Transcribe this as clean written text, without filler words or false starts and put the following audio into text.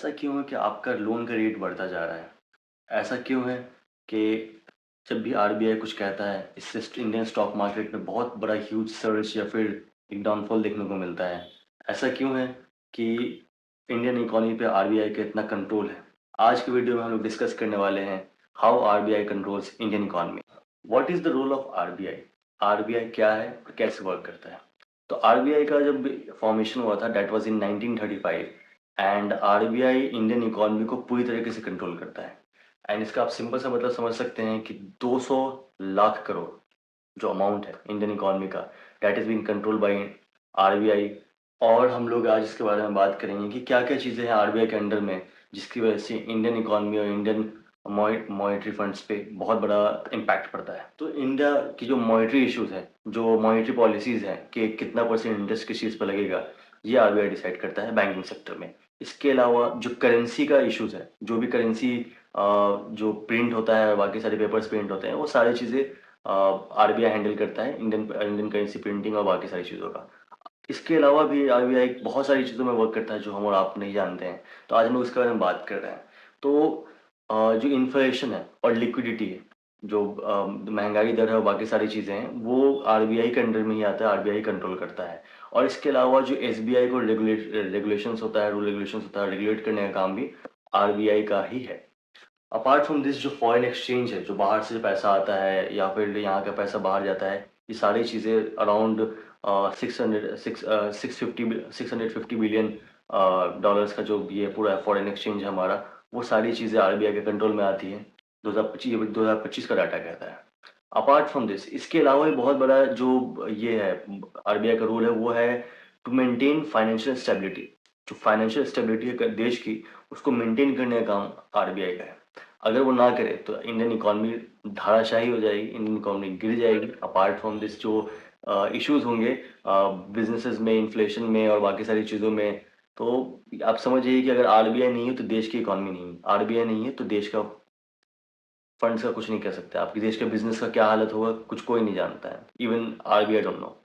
ऐसा क्यों है कि आपका लोन का रेट बढ़ता जा रहा है? ऐसा क्यों है कि जब भी आरबीआई कुछ कहता है, इससे इंडियन स्टॉक मार्केट में बहुत बड़ा ह्यूज सर्ज या फिर एक डाउनफॉल देखने को मिलता है? ऐसा क्यों है कि इंडियन इकोनॉमी पे आरबीआई का इतना कंट्रोल है? आज की वीडियो में हम लोग डिस्कस करने वाले हैं how RBI controls Indian economy. What is the role of RBI? RBI क्या है और कैसे वर्क करता है? तो आरबीआई का जब फॉर्मेशन हुआ था that was in 1935 and RBI Indian economy को पूरी तरीके से कंट्रोल करता है। एंड इसका आप सिंपल सा मतलब समझ सकते हैं कि 200 लाख करोड़ जो अमाउंट है इंडियन इकोनॉमी का that is being control by RBI. और हम लोग आज इसके बारे में बात करेंगे कि क्या क्या चीज़ें हैं आरबीआई के अंडर में जिसकी वजह से इंडियन इकोनॉमी और इंडियन मॉनेटरी फंड्स पे बहुत बड़ा इम्पैक्ट पड़ता है। तो इंडिया की जो मॉनेटरी इश्यूज है, जो मॉनेटरी पॉलिसीज हैं कि कितना परसेंट इंटरेस्ट किस चीज़ पर लगेगा, ये आरबीआई डिसाइड करता है बैंकिंग सेक्टर में। इसके अलावा जो करेंसी का इश्यूज है, जो भी करेंसी जो प्रिंट होता है, बाकी सारे पेपर्स प्रिंट होते हैं, वो सारी चीज़ें आरबीआई हैंडल करता है इंडियन इंडियन करेंसी प्रिंटिंग और बाकी सारी चीज़ों का। इसके अलावा भी आरबीआई बहुत सारी चीज़ों में वर्क करता है जो हम और आप नहीं जानते हैं। तो आज हम लोग इसके बारे में बात कर रहे हैं। तो जो इन्फ्लेशन है और लिक्विडिटी है, जो महंगाई दर है और बाकी सारी चीज़ें हैं, वो आरबीआई के अंडर में ही आता है, आरबीआई कंट्रोल करता है। और इसके अलावा जो एसबीआई को रेगुलेशंस होता है, रूल रेगुलेशंस होता है, रेगुलेट करने का काम भी आरबीआई का ही है। अपार्ट फ्रॉम दिस जो फॉरेन एक्सचेंज है, जो बाहर से पैसा आता है या फिर यहाँ का पैसा बाहर जाता है, ये सारी चीज़ें अराउंड 650 बिलियन डॉलर्स का जो ये पूरा फॉरेन एक्सचेंज है हमारा, वो सारी चीज़ें आरबीआई के कंट्रोल में आती है। 2025 का डाटा कहता है। अपार्ट फ्रॉम दिस इसके अलावा भी बहुत बड़ा जो ये है आरबीआई का रोल है, वो है टू मेंटेन फाइनेंशियल स्टेबिलिटी। जो फाइनेंशियल स्टेबिलिटी है देश की, उसको मेंटेन करने का काम आरबीआई का है। अगर वो ना करे तो इंडियन इकोनॉमी धाराशाही हो जाएगी, इंडियन इकोनॉमी गिर जाएगी। अपार्ट फ्रॉम दिस जो इश्यूज होंगे बिजनेसेस में, इन्फ्लेशन में और बाकी सारी चीज़ों में, तो आप समझिए कि अगर आरबीआई नहीं है तो देश की इकोनॉमी नहीं है, आरबीआई नहीं है तो देश का फंड्स का कुछ नहीं कह सकते। आपके देश के बिजनेस का क्या हालत होगा कुछ कोई नहीं जानता है, इवन आरबीआई डोंट नो।